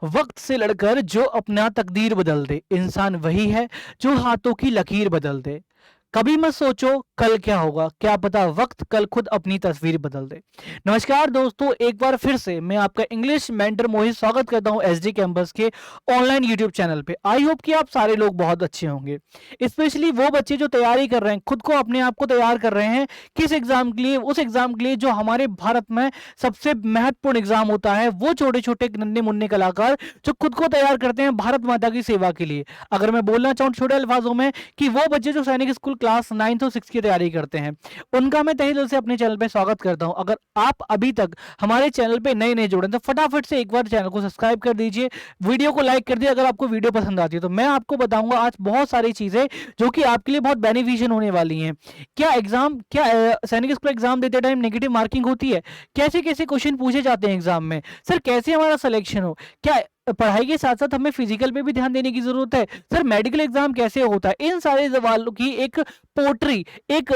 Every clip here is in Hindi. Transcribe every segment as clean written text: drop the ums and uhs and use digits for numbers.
वक्त से लड़कर जो अपना तकदीर बदल दे, इंसान वही है जो हाथों की लकीर बदल दे। कभी मत सोचो कल क्या होगा, क्या पता वक्त कल खुद अपनी तस्वीर बदल दे। नमस्कार दोस्तों, एक बार फिर से मैं आपका इंग्लिश मेंटर मोहित स्वागत करता हूं एसडी कैंपस के ऑनलाइन यूट्यूब चैनल पे। आई होप कि आप सारे लोग बहुत अच्छे होंगे, स्पेशली वो बच्चे जो तैयारी कर रहे हैं, खुद को अपने आप को तैयार कर रहे हैं किस एग्जाम के लिए, उस एग्जाम के लिए जो हमारे भारत में सबसे महत्वपूर्ण एग्जाम होता है। वो छोटे छोटे नन्हे मुन्ने कलाकार जो खुद को तैयार करते हैं भारत माता की सेवा के लिए। अगर मैं बोलना चाहूँ छोटे अल्फाजों में कि वो बच्चे जो सैनिक स्कूल क्लास 9 और 6 की तैयारी करते हैं, उनका मैं तहे दिल से अपने चैनल पे स्वागत करता हूं। अगर आप अभी तक हमारे चैनल पे नए नए जुड़े तो फटाफट से एक बार चैनल को सब्सक्राइब कर दीजिए, वीडियो को लाइक कर दीजिए। अगर आपको वीडियो पसंद आती है तो मैं आपको बताऊंगा आज बहुत सारी चीजें जो कि आपके लिए बहुत बेनिफिशियल होने वाली हैं। क्या सैनिक स्कूल एग्जाम देते टाइम नेगेटिव मार्किंग होती है, कैसे कैसे क्वेश्चन पूछे जाते हैं एग्जाम में, सर कैसे हमारा सिलेक्शन हो, क्या पढ़ाई के साथ साथ हमें फिजिकल पे भी ध्यान देने की जरूरत है, सर मेडिकल एग्जाम कैसे होता है, इन सारे सवालों की एक पोट्री, एक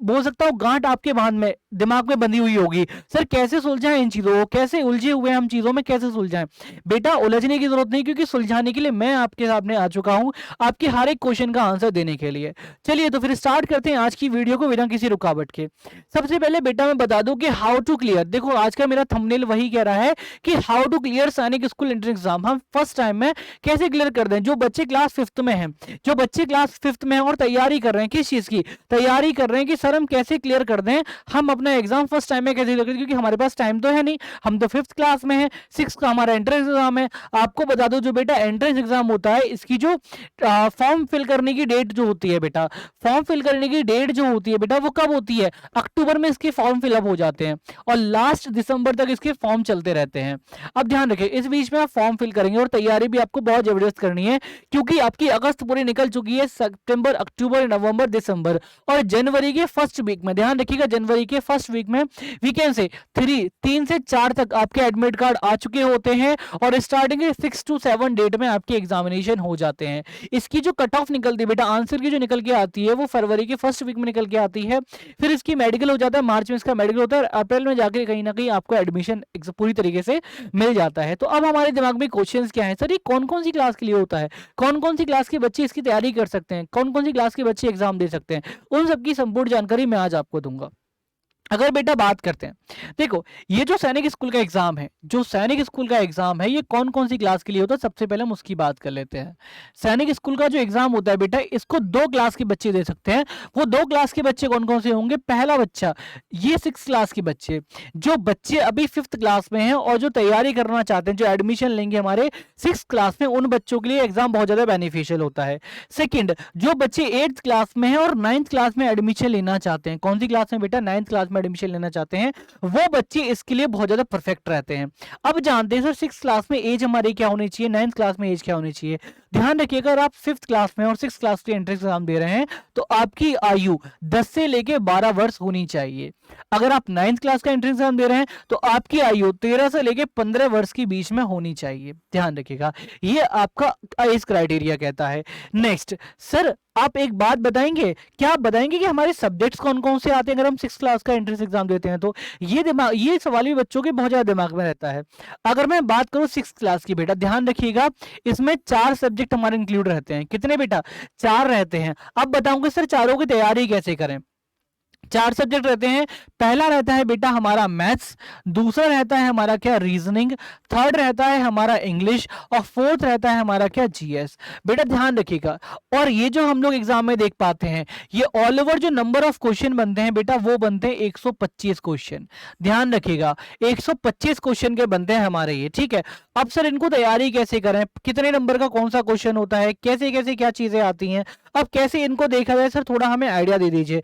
बोल सकता हूँ गांठ आपके में दिमाग में बंधी हुई होगी। सर कैसे सुलझाएं इन चीजों को, कैसे उलझे हुए हम चीजों में कैसे सुलझाएं। बेटा उलझने की जरूरत नहीं, क्योंकि सुलझाने के लिए मैं आपके सामने आ चुका हूं आपके हर एक क्वेश्चन का आंसर देने के लिए। चलिए तो फिर स्टार्ट करते हैं आज की वीडियो को बिना किसी रुकावट के। सबसे पहले बेटा मैं बता दूं कि हाउ टू क्लियर, देखो आज का मेरा थंबनेल वही कह रहा है कि हाउ टू क्लियर सैनिक स्कूल एंट्रेंस एग्जाम, हम फर्स्ट टाइम में कैसे क्लियर कर दें। जो बच्चे क्लास 5th में हैं, जो बच्चे क्लास 5th में हैं और तैयारी कर रहे हैं, किस चीज की तैयारी कर रहे हैं कि सर हम कैसे क्लियर कर दें, हम अपना एग्जाम फर्स्ट टाइम में कैसे क्लियर करें, क्योंकि हमारे पास टाइम तो है नहीं, हम तो 5th क्लास में हैं, 6 का हमारा एंट्रेंस एग्जाम है। आपको बता दो जो बेटा एंट्रेंस एग्जाम होता है, इसकी जो फॉर्म फिल करने की डेट जो होती है बेटा, फॉर्म फिल करने की डेट जो होती है बेटा वो कब होती है, अक्टूबर में इसके फॉर्म फिलअप हो जाते हैं और लास्ट दिसंबर तक इसके फॉर्म चलते रहते हैं। अब ध्यान रखें इस बीच में आप फॉर्म फिल करेंगे और तैयारी भी आपको बहुत जबरदस्त करनी है, क्योंकि आपकी अगस्त पूरी निकल चुकी है, सितंबर अक्टूबर नवंबर दिसंबर और जनवरी के फर्स्ट वीक में, ध्यान रखिएगा जनवरी के फर्स्ट वीक में वीकेंड से 3 से 4 तक आपके एडमिट कार्ड आ चुके होते हैं और स्टार्टिंग 6 to 7 डेट में आपके एग्जामिनेशन हो जाते हैं। इसकी जो कट ऑफ निकलती है बेटा, आंसर की जो निकल के आती है वो फरवरी के फर्स्ट वीक में निकल के आती है, फिर इसकी मेडिकल हो जाता है, मार्च में इसका मेडिकल होता है, अप्रैल में जाके कहीं ना कहीं आपको एडमिशन पूरी तरीके से मिल जाता है। तो अब हमारे दिमाग में क्वेश्चंस क्या है, सर ये कौन कौन सी क्लास के लिए होता है, कौन कौन सी क्लास के बच्चे इसकी तैयारी कर सकते हैं, कौन कौन सी क्लास के बच्चे एग्जाम दे सकते हैं, उन सबकी संपूर्ण जानकारी मैं आज आपको दूंगा। अगर बेटा बात करते हैं, देखो ये जो सैनिक स्कूल का एग्जाम है, जो सैनिक स्कूल का एग्जाम है ये कौन कौन सी क्लास के लिए होता है, सबसे पहले हम उसकी बात कर लेते हैं। सैनिक स्कूल का जो एग्जाम होता है बेटा, इसको 2 क्लास के बच्चे दे सकते हैं। वो 2 क्लास के बच्चे कौन कौन से होंगे, पहला बच्चा ये 6 क्लास के बच्चे, जो बच्चे अभी 5th क्लास में हैं और जो तैयारी करना चाहते हैं, जो एडमिशन लेंगे हमारे 6th क्लास में, उन बच्चों के लिए एग्जाम बहुत ज्यादा बेनिफिशियल होता है। सेकेंड, जो बच्चे 8th क्लास में है और 9th क्लास में एडमिशन लेना चाहते हैं, कौन सी क्लास में बेटा, 9th क्लास में एडमिशन लेना चाहते हैं, वो बच्चे इसके लिए बहुत ज्यादा परफेक्ट रहते हैं। अब जानते हैं सर 6th क्लास में एज हमारी क्या होनी चाहिए, 9th क्लास में एज क्या होनी चाहिए। ध्यान रखिएगा अगर आप 5th क्लास में और 6th क्लास के एंट्रेंस एग्जाम दे रहे हैं तो आपकी आयु 10 से लेके 12 वर्ष होनी चाहिए। अगर आप 9th क्लास का एंट्रेंस एग्जाम दे रहे हैं तो आपकी आयु 13 से लेके 15 वर्ष के बीच में होनी चाहिए। ध्यान रखिएगा ये आपका एज क्राइटेरिया कहता है। नेक्स्ट सर आप एक बात बताएंगे, क्या आप बताएंगे कि हमारे सब्जेक्ट्स कौन कौन से आते हैं अगर हम 6th क्लास का एंट्रेंस एग्जाम देते हैं, तो ये सवाल भी बच्चों के बहुत ज्यादा दिमाग में रहता है। अगर मैं बात करूं 6th क्लास की बेटा, ध्यान रखिएगा इसमें 4 सब्जेक्ट हमारे इंक्लूड रहते हैं। कितने बेटा, 4 रहते हैं। अब बताऊंगा सर चारों की तैयारी कैसे करें। 4 सब्जेक्ट रहते हैं, पहला रहता है बेटा हमारा मैथ्स, दूसरा रहता है हमारा क्या रीजनिंग, थर्ड रहता है हमारा इंग्लिश और फोर्थ रहता है हमारा क्या जीएस। बेटा ध्यान रखिएगा और ये जो हम लोग एग्जाम में देख पाते हैं ये ऑल ओवर जो नंबर ऑफ क्वेश्चन बनते हैं बेटा वो बनते हैं 125 क्वेश्चन। ध्यान रखिएगा 125 क्वेश्चन के बनते हैं हमारे ये, ठीक है। अब सर इनको तैयारी कैसे करें, कितने नंबर का कौन सा क्वेश्चन होता है, कैसे कैसे क्या चीजें आती हैं, अब कैसे इनको देखा जाए सर थोड़ा हमें आइडिया दे दीजिए।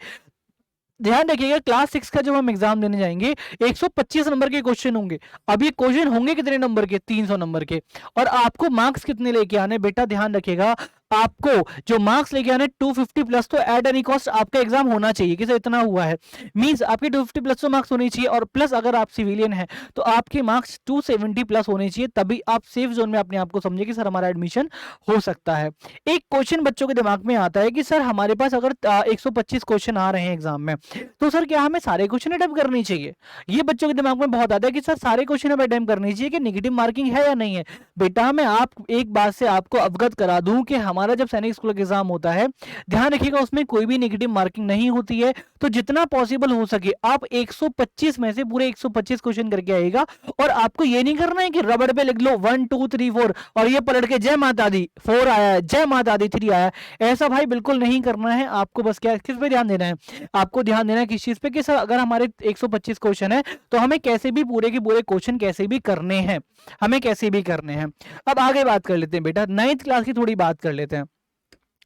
ध्यान रखिएगा क्लास 6 का जब हम एग्जाम देने जाएंगे 125 नंबर के क्वेश्चन होंगे। अब ये क्वेश्चन होंगे कितने नंबर के, 300 नंबर के, और आपको मार्क्स कितने लेके आने बेटा, ध्यान रखिएगा आपको जो मार्क्स लेके आने 250 प्लस तो एट एनी कॉस्ट आपका एग्जाम होना चाहिए कि सर इतना हुआ है, मींस आपके 250 प्लस तो मार्क्स होने चाहिए, और प्लस अगर आप सिविलियन हैं तो आपके मार्क्स 270 प्लस होने चाहिए, तभी आप सेफ जोन में अपने आप को समझे कि सर हमारा एडमिशन हो सकता है। एक क्वेश्चन बच्चों के दिमाग में आता है कि सर हमारे पास अगर 125 क्वेश्चन आ रहे हैं एग्जाम में तो सर क्या हमें सारे क्वेश्चन अटेम्प्ट करनी चाहिए। ये बच्चों के दिमाग में बहुत आता है कि सर सारे क्वेश्चन हमें अटेम्प्ट करनी चाहिए कि नेगेटिव मार्किंग है या नहीं है। बेटा मैं आप एक बात से आपको अवगत करा दूं कि हमारा जब सैनिक स्कूल का एग्जाम होता है, ध्यान रखिएगा उसमें कोई भी नेगेटिव मार्किंग नहीं होती है। तो जितना पॉसिबल हो सके आप 125 में से पूरे 125 क्वेश्चन करके आएगा। और आपको ये नहीं करना है कि रबड़ पे लिख लो 1 2 3 4 और ये पलट के जय माता दी 4 आया है, जय माता दी 3 आया है। ऐसा भाई बिल्कुल नहीं करना है। आपको बस क्या किस पे ध्यान देना है, आपको ध्यान देना है किस चीज पे कि सर अगर हमारे 125 क्वेश्चन है तो हमें कैसे भी पूरे के पूरे क्वेश्चन कैसे भी करने हैं, हमें कैसे भी करने हैं। अब आगे बात कर लेते हैं बेटा, 9th क्लास की थोड़ी बात कर लेते हैं।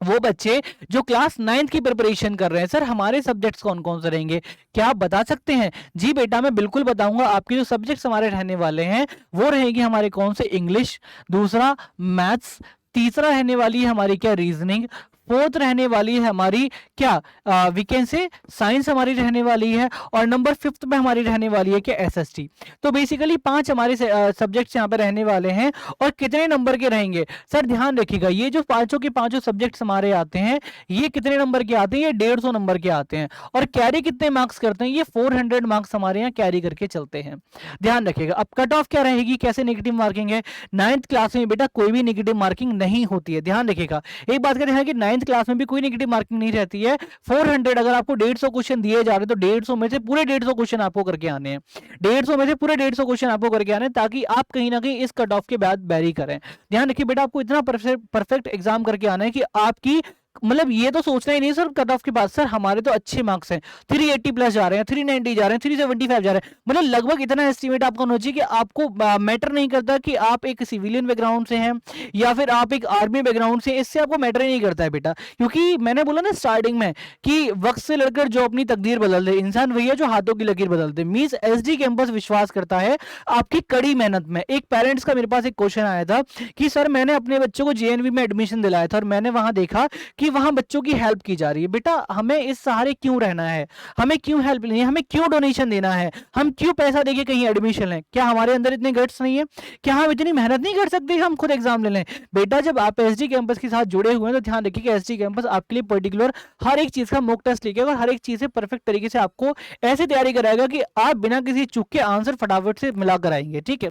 वो बच्चे जो क्लास 9th की प्रिपरेशन कर रहे हैं, सर हमारे सब्जेक्ट्स कौन कौन से रहेंगे, क्या आप बता सकते हैं? जी बेटा मैं बिल्कुल बताऊंगा। आपके जो सब्जेक्ट्स हमारे रहने वाले हैं वो रहेंगे हमारे कौन से, इंग्लिश, दूसरा मैथ्स, तीसरा रहने वाली है हमारी क्या, रीजनिंग, फोर्थ रहने वाली है हमारी क्या वी कैन से साइंस हमारी रहने वाली है, और नंबर 5th में हमारी रहने वाली है क्या, एसएसटी। तो बेसिकली 5 हमारे सब्जेक्ट्स यहाँ पे रहने वाले हैं। और कितने नंबर के रहेंगे सर, ध्यान रखिएगा ये जो पांचों के पांचों सब्जेक्ट्स हमारे आते हैं ये कितने नंबर के आते हैं, ये 150 नंबर के आते हैं। और कैरी कितने मार्क्स करते हैं, ये 400 मार्क्स हमारे यहाँ कैरी करके चलते हैं। ध्यान रखिएगा। अब कट ऑफ क्या रहेगी, कैसे नेगेटिव मार्किंग है, 9th क्लास में बेटा कोई भी नेगेटिव मार्किंग नहीं होती है। ध्यान रखिएगा। एक बात कहते हैं कि 9th क्लास में भी कोई नेगेटिव मार्किंग नहीं रहती है। 400 अगर आपको 150 क्वेश्चन दिए जा रहे हैं तो 150 में से पूरे 150 क्वेश्चन आपको करके आने हैं। 150 में से पूरे 150 क्वेश्चन आपको करके आने हैं ताकि आप कहीं ना कहीं इस कट ऑफ के बाद बैरी करें। ध्यान रखिए बेटा आपको इतना परफेक्ट एग्जाम करके आना है कि आपकी मतलब ये तो सोचना ही नहीं सर कट ऑफ के बाद सर हमारे तो अच्छे मार्क्स हैं, 380 प्लस जा रहे हैं, 390 जा रहे हैं, 375 जा रहे हैं, मतलब लगभग इतना एस्टिमेट आपका होना चाहिए कि आपको मैटर नहीं करता कि आप एक सिविलियन बैकग्राउंड से हैं या फिर आप एक आर्मी बैकग्राउंड से, इससे आपको मैटर ही नहीं करता है बेटा। क्योंकि मैंने बोला ना स्टार्टिंग में कि वक्त से लड़कर जो अपनी तकदीर बदल दे इंसान वही है जो हाथों की लकीर बदल दे। मींस एसडी कैंपस विश्वास करता है आपकी कड़ी मेहनत में। एक पेरेंट्स का मेरे पास एक क्वेश्चन आया था कि सर मैंने अपने बच्चों को जेएनवी में एडमिशन दिलाया था और मैंने वहां देखा कि वहां बच्चों की हेल्प की जा रही है। बेटा हमें इस सहारे क्यों रहना है, हमें क्यों हेल्प लेनी है, हमें क्यों डोनेशन देना है, हम क्यों पैसा देके कहीं एडमिशन लें? क्या हमारे अंदर इतने गट्स नहीं है, क्या हम इतनी मेहनत नहीं कर सकते हम खुद एग्जाम ले लें? बेटा जब आप एसडी कैंपस के साथ जुड़े हुए हैं तो ध्यान रखिए कि एसडी कैंपस आपके लिए पर्टिकुलर हर एक चीज का मॉक टेस्ट लेके और हर एक चीज से परफेक्ट तरीके से आपको ऐसे तैयारी कराएगा कि आप बिना किसी चूक के आंसर फटाफट से मिला कर आएंगे। ठीक है।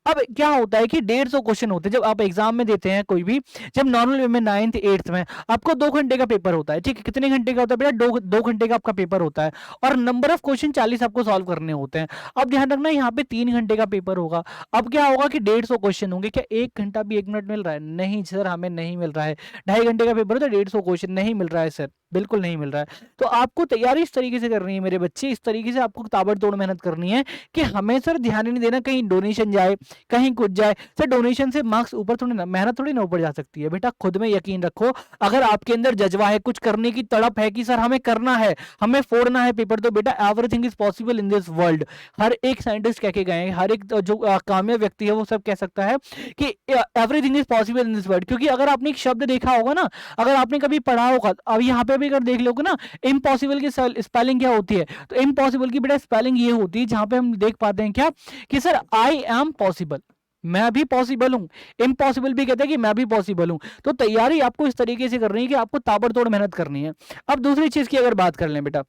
अब क्या होता है कि 150 क्वेश्चन होते हैं जब आप एग्जाम में देते हैं कोई भी, जब नॉर्मल वे में 9th 8th में आपको 2 घंटे का पेपर होता है। ठीक है। कितने घंटे का होता है बेटा, 2 घंटे का आपका पेपर होता है और नंबर ऑफ क्वेश्चन 40 आपको सॉल्व करने होते हैं। अब ध्यान रखना यहाँ पे 3 घंटे का पेपर होगा। अब क्या होगा कि 150 क्वेश्चन होंगे। क्या 1 घंटा भी 1 मिनट मिल रहा है? नहीं सर हमें नहीं मिल रहा है। 2.5 घंटे का पेपर है तो 150 क्वेश्चन नहीं मिल रहा है सर, बिल्कुल नहीं मिल रहा है। तो आपको तैयारी इस तरीके से करनी है मेरे बच्चे, इस तरीके से आपको ताबड़तोड़ मेहनत करनी है कि हमें सर ध्यान ही नहीं देना कहीं डोनेशन जाए कहीं कुछ जाए। सर डोनेशन से मार्क्स ऊपर थोड़ी ना, मेहनत थोड़ी ना ऊपर जा सकती है। बेटा खुद में यकीन रखो, अगर आपके अंदर जज्बा है, कुछ करने की तड़प है कि सर हमें करना है, हमें फोड़ना है पेपर, तो बेटा everything is possible in this world. हर एक साइंटिस्ट कह के गए हैं, हर एक जो कामयाब व्यक्ति है वो सब कह सकता है कि everything is possible in this world. क्योंकि अगर आपने एक शब्द देखा होगा ना, अगर आपने कभी पढ़ा होगा, अब यहाँ पे भी अगर देख लोगे ना इम्पॉसिबल की स्पेलिंग क्या होती है, तो इम्पॉसिबल की बेटा स्पेलिंग ये होती है जहां पे हम देख पाते हैं क्या कि सर आई एम पॉसिबल, मैं भी पॉसिबल हूं। इम्पॉसिबल भी कहते हैं कि मैं भी पॉसिबल हूं। तो तैयारी आपको इस तरीके से करनी है कि आपको ताबड़तोड़ मेहनत करनी है। अब दूसरी चीज की अगर बात कर लें बेटा,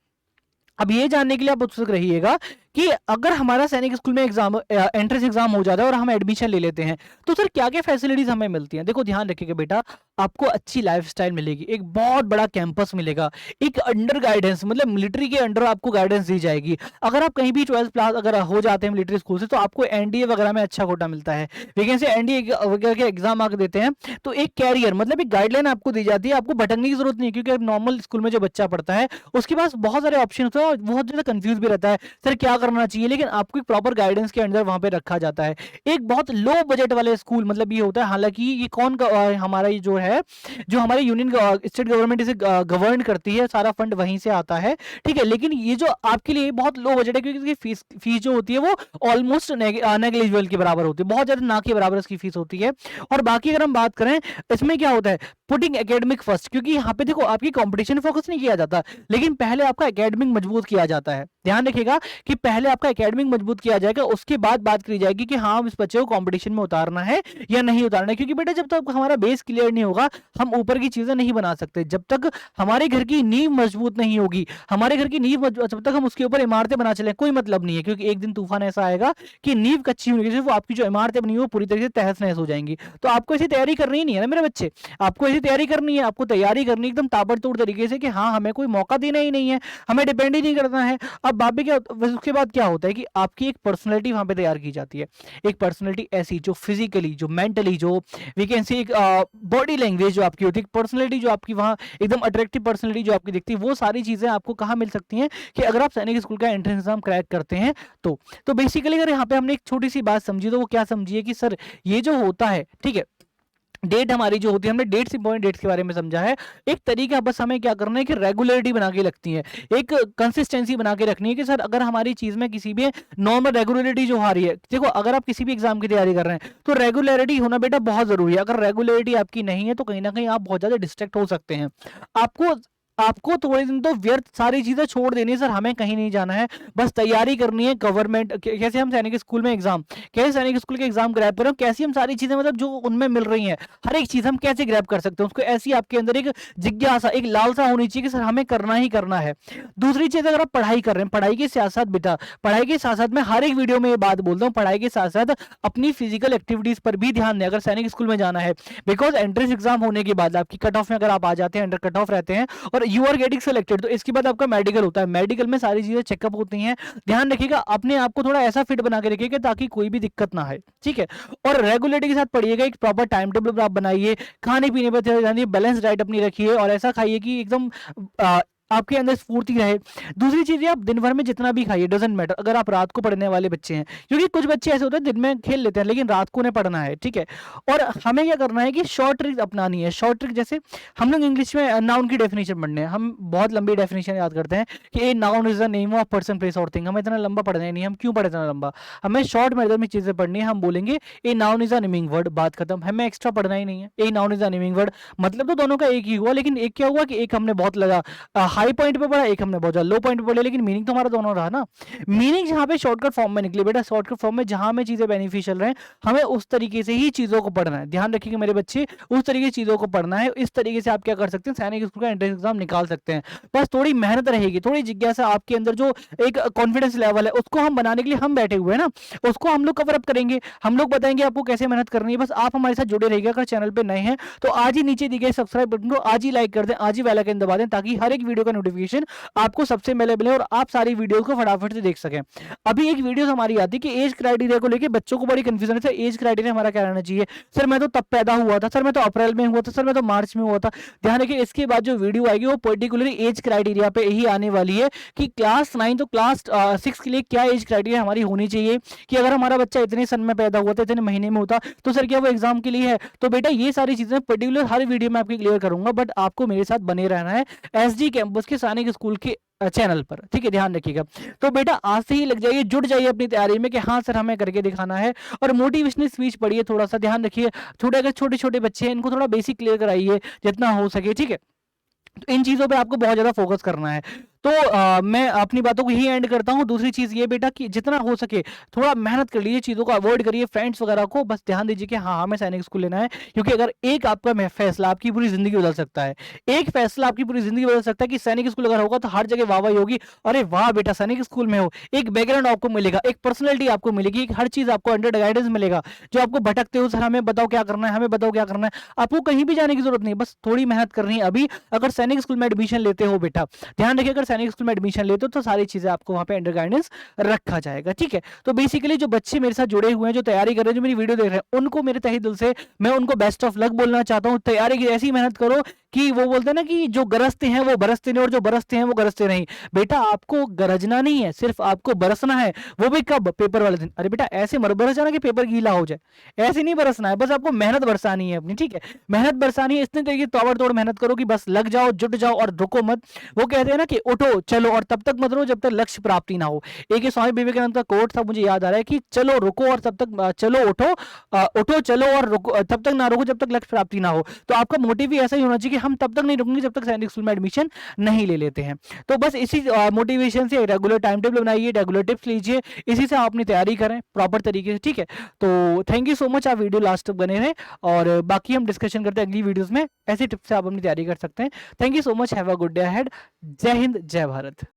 अब ये जानने के लिए आप उत्सुक रहिएगा कि अगर हमारा सैनिक स्कूल में एग्जाम एंट्रेंस एग्जाम हो जाता है और हम एडमिशन ले लेते हैं तो सर क्या क्या फैसिलिटीज हमें मिलती हैं। देखो ध्यान रखिएगा बेटा, आपको अच्छी लाइफस्टाइल मिलेगी, एक बहुत बड़ा कैंपस मिलेगा, एक अंडर गाइडेंस मतलब मिलिट्री के अंडर आपको गाइडेंस दी जाएगी। अगर आप कहीं भी 12th क्लास अगर हो जाते हैं मिलिट्री स्कूल से तो आपको एनडीए वगैरह में अच्छा कोटा मिलता है। वैकेंसी एनडीए वगैरह के एग्जाम आकर देते हैं तो एक कैरियर मतलब एक गाइडलाइन आपको दी जाती है, आपको भटकने की जरूरत नहीं है। क्योंकि नॉर्मल स्कूल में जो बच्चा पढ़ता है उसके पास बहुत सारे ऑप्शन होते हैं और बहुत ज्यादा कंफ्यूज भी रहता है सर क्या करना चाहिए, लेकिन आपको एक प्रॉपर गाइडेंस के अंदर वहां पे रखा जाता है। एक बहुत लो बजट वाले स्कूल मतलब ये होता है, हालांकि ये कौन हमारा ये जो है जो हमारे यूनियन स्टेट गवर्नमेंट इसे गवर्न करती है, सारा फंड वहीं से आता है। ठीक है। लेकिन ये जो आपके लिए बहुत लो बजट है क्योंकि इसकी फीस जो होती है वो ऑलमोस्ट नेग्लिजिबल के बराबर होती है, बहुत ज्यादा ना के बराबर इसकी फीस होती है। और बाकी अगर हम बात करें इसमें क्या होता है, पुटिंग एकेडमिक फर्स्ट, क्योंकि यहाँ पे देखो आपकी कंपटीशन फोकस नहीं किया जाता लेकिन पहले आपका एकेडमिक मजबूत किया जाता है। ध्यान रखिएगा कि पहले पहले आपका एकेडमिक मजबूत किया जाएगा, उसके बाद बात करी जाएगी कि हाँ इस बच्चे को कंपटीशन में उतारना है या नहीं उतारना है। क्योंकि बेटा जब तक हमारा बेस क्लियर नहीं होगा हम ऊपर की चीजें नहीं बना सकते। जब तक हमारे घर की नींव मजबूत नहीं होगी, हमारे घर की नींव जब तक हम उसके ऊपर इमारतें बना चले कोई मतलब नहीं है, क्योंकि एक दिन तूफान ऐसा आएगा कि नींव कच्ची होने की वजह से वो आपकी जो इमारतें बनी वो पूरी तरीके से तहस नहस हो जाएंगी। तो आपको ऐसी तैयारी करनी ही नहीं है ना मेरे बच्चे, आपको ऐसी तैयारी करनी है, आपको तैयारी करनी एकदम ताबड़तोड़ तरीके से कि हाँ हमें कोई मौका देना ही नहीं है, हमें डिपेंड ही नहीं करना है। अब बाबी क्या उसके बाद क्या होता है कि आपकी एक पर्सनैलिटी वहां पे तैयार की जाती है, एक पर्सनैलिटी ऐसी जो फिजिकली जो मेंटली जो वी कैन सी एक बॉडी लैंग्वेज जो आपकी होती है, पर्सनैलिटी जो आपकी वहां एकदम अट्रैक्टिव पर्सनैलिटी जो आपकी दिखती है, वो सारी चीजें आपको कहाँ मिल सकती हैं कि अगर आप सैनिक स्कूल का एंट्रेंस एग्जाम क्रैक करते हैं तो बेसिकली अगर यहाँ पे हमने एक छोटी सी बात समझी तो वो क्या समझिए कि सर ये जो होता है ठीक है डेट हमारी जो होती है, हमने डेट्स इंपॉर्टेंट डेट्स के बारे में समझा है। एक तरीका बस हमें क्या करना है कि रेगुलरिटी बना के लगती है, एक कंसिस्टेंसी बना के रखनी है कि सर अगर हमारी चीज में किसी भी नॉर्मल रेगुलरिटी जो आ रही है, देखो अगर आप किसी भी एग्जाम की तैयारी कर रहे हैं तो रेगुलरिटी होना बेटा बहुत जरूरी है। अगर रेगुलरिटी आपकी नहीं है तो कहीं ना कहीं आप बहुत ज्यादा डिस्ट्रैक्ट हो सकते हैं। आपको थोड़े दिन तो व्यर्थ सारी चीजें छोड़ देनी है, सर हमें कहीं नहीं जाना है, बस तैयारी करनी है। गवर्नमेंट कैसे हम सैनिक स्कूल में एग्जाम, कैसे सैनिक स्कूल के एग्जाम ग्रैब कर रहे हो, कैसी हम सारी चीजें मतलब जो उनमें मिल रही हैं हर एक चीज हम कैसे ग्रैब कर सकते हैं, उसको ऐसी आपके अंदर एक जिज्ञासा एक लालसा होनी चाहिए कि सर हमें करना ही करना है। दूसरी चीज अगर आप पढ़ाई कर रहे हैं, पढ़ाई के साथ साथ बेटा पढ़ाई के साथ साथ मैं हर एक वीडियो में ये बात बोलता हूँ, पढ़ाई के साथ साथ अपनी फिजिकल एक्टिविटीज पर भी ध्यान दें अगर सैनिक स्कूल में जाना है। बिकॉज एंट्रेंस एग्जाम होने के बाद आपकी कट ऑफ में अगर आप आ जाते हैं, अंडर कट ऑफ रहते हैं और यू आर गेटिंग सेलेक्टेड, तो इसके बाद आपका मेडिकल होता है, मेडिकल में सारी चीजें चेकअप होती हैं। ध्यान रखिएगा अपने आप को थोड़ा ऐसा फिट बना के रखिएगा ताकि कोई भी दिक्कत ना आए, ठीक है। और रेगुलरिटी के साथ पढ़िएगा, एक प्रॉपर टाइम टेबल आप बनाइए, खाने पीने पर ध्यान दीजिए, बैलेंस डाइट अपनी रखिए और ऐसा खाइए कि एकदम आपके अंदर स्फूर्ति रहे। दूसरी चीज आप दिन भर में जितना भी खाइए डजेंट मैटर, अगर आप रात को पढ़ने वाले बच्चे हैं, क्योंकि कुछ बच्चे ऐसे होते हैं दिन में खेल लेते हैं लेकिन रात को उन्हें पढ़ना है, ठीक है। और हमें क्या करना है कि शॉर्ट ट्रिक अपनानी है। शॉर्ट ट्रिक जैसे हम लोग इंग्लिश में नाउन की डेफिनेशन पढ़ने हैं, हम बहुत लंबी डेफिनेशन याद करते हैं कि a noun is the name of person place और थिंग। हमें इतना लंबा पढ़ना ही नहीं, हम क्यों पढ़े इतना लंबा, हमें शॉर्ट मेथड में चीजें पढ़नी है। हम बोलेंगे a noun is a naming word, बात खत्म, हमें एक्स्ट्रा पढ़ना ही नहीं है। A noun is a naming word मतलब तो दोनों का एक ही हुआ, लेकिन एक क्या हुआ कि एक हमने बहुत लगा हाई पॉइंट पे पढ़ा, हमने बहुत लो पॉइंट पे पढ़े, लेकिन मीनिंग तो हमारा दोनों रहा ना। मीनिंग जहां पे शॉर्टकट फॉर्म में निकले बेटा, शॉर्टकट फॉर्म में जहां में चीजें बेनिफिशियल रहे हमें उस तरीके से ही चीजों को पढ़ना है। ध्यान रखिएगा मेरे बच्चे, उस तरीके से चीजों को पढ़ना है। इस तरीके से आप क्या कर सकते हैं, सैनिक स्कूल का एंट्रेंस एग्जाम निकाल सकते हैं। बस थोड़ी मेहनत रहेगी, थोड़ी जिज्ञासा, आपके अंदर जो एक कॉन्फिडेंस लेवल है उसको हम बनाने के लिए हम बैठे हुए हैं ना, उसको हम लोग कवर अप करेंगे, हम लोग बताएंगे आपको कैसे मेहनत करनी है। बस आप हमारे साथ जुड़े रहिएगा। अगर चैनल पे नए हैं तो आज ही नीचे दिए गए सब्सक्राइब बटन को आज ही लाइक कर दें, आज ही बेल आइकन दबा दें ताकि हर एक वीडियो का नोटिफिकेशन आपको सबसे पहले मिले और आप सारी वीडियो को फटाफट से देख सकें। अभी एक वीडियो हमारी आती है कि एज क्राइटेरिया को लेकर बच्चों को बड़ी कंफ्यूजन है, सर एज क्राइटेरिया हमारा क्या रहना चाहिए, सर मैं तो तब पैदा हुआ था, सर मैं तो अप्रैल में हुआ था, सर मैं तो मार्च में हुआ था। ध्यान रखिए इसके बाद जो वीडियो आएगी वो पर्टिकुलरली एज क्राइटेरिया पे ही आने वाली है कि क्लास 9 तो क्लास 6 के लिए क्या एज क्राइटेरिया हमारी होनी चाहिए, कि अगर हमारा बच्चा इतने सन में पैदा हुआ था, इतने महीने में होता तो सर क्या वो एग्जाम के लिए है। तो बेटा ये सारी चीजें पर्टिकुलर हर वीडियो में आपकी क्लियर करूंगा, बट आपको मेरे साथ बने रहना है एसडी कैंपस के सैनिक स्कूल के चैनल पर, ठीक है। ध्यान रखिएगा। तो बेटा आज से ही लग जाइए, जुड़ जाइए अपनी तैयारी में कि हाँ सर हमें करके दिखाना है। और मोटिवेशनल स्पीच पढ़िए थोड़ा सा, ध्यान रखिए थोड़े अगर छोटे छोटे बच्चे हैं इनको थोड़ा बेसिक क्लियर कराइए जितना हो सके, ठीक है। तो इन चीजों पे आपको बहुत ज्यादा फोकस करना है। तो मैं अपनी बातों को यही एंड करता हूं। दूसरी चीज ये बेटा कि जितना हो सके थोड़ा मेहनत कर लीजिए, चीजों को अवॉइड करिए, फ्रेंड्स वगैरह को बस ध्यान दीजिए कि हाँ हमें सैनिक स्कूल लेना है। क्योंकि अगर एक आपका फैसला आपकी पूरी जिंदगी बदल सकता है, एक फैसला आपकी पूरी जिंदगी बदल सकता है कि सैनिक स्कूल अगर होगा तो हर जगह वाहवाही होगी, अरे वाह बेटा सैनिक स्कूल में हो, एक बैकग्राउंड आपको मिलेगा, एक पर्सनैलिटी आपको मिलेगी, एक हर चीज आपको अंडर गाइडेंस मिलेगा। जो आपको भटकते हो सर हमें बताओ क्या करना है, हमें बताओ क्या करना है, आपको कहीं भी जाने की जरूरत नहीं, बस थोड़ी मेहनत करनी है। अभी अगर सैनिक स्कूल में एडमिशन लेते हो बेटा, ध्यान रखिए अगर सैनिक स्कूल में एडमिशन लेते हो तो सारी चीजें आपको वहां पे अंडर गाइडेंस रखा जाएगा, ठीक है। तो बेसिकली जो बच्चे मेरे साथ जुड़े हुए हैं, जो तैयारी कर रहे हैं, जो मेरी वीडियो देख रहे हैं, उनको मेरे तहे दिल से मैं उनको बेस्ट ऑफ लक बोलना चाहता हूं। तैयारी की ऐसी मेहनत करो कि वो बोलते हैं ना कि जो गरजते हैं वो बरसते नहीं और जो बरसते हैं वो गरजते नहीं। बेटा आपको गरजना नहीं है, सिर्फ आपको बरसना है, वो भी कब, पेपर वाले दिन। अरे बेटा ऐसे मत बरस जाना कि पेपर गीला हो जाए, ऐसे नहीं बरसना है, बस आपको मेहनत बरसानी है अपनी, ठीक है। मेहनत बरसानी है इतने तरीके ताबड़तोड़ मेहनत करो कि बस लग जाओ, जुट जाओ और रुको मत। वो कहते हैं ना कि उठो चलो और तब तक मत रहो जब तक लक्ष्य प्राप्ति ना हो। एक स्वामी विवेकानंद का कोट था मुझे याद आ रहा है कि चलो रुको और तब तक चलो उठो, उठो चलो और रुको तब तक ना रुको जब तक लक्ष्य प्राप्ति ना हो। तो आपका मोटिव भी ऐसा ही होना चाहिए कि हम तब तक नहीं रुकेंगे जब तक सैनिक स्कूल में एडमिशन नहीं ले लेते हैं। तो बस इसी मोटिवेशन से रेगुलर टाइम टेबल बनाइए, रेगुलर टिप्स लीजिए, इसी से आप अपनी तैयारी करें प्रॉपर तरीके से, ठीक है। तो थैंक यू सो मच, आप वीडियो लास्ट तक बने रहे और बाकी हम डिस्कशन करते हैं अगली वीडियोस में। ऐसी टिप्स से आप अपनी तैयारी कर सकते हैं। Thank you so much, have a good day ahead. जय हिंद, जय भारत।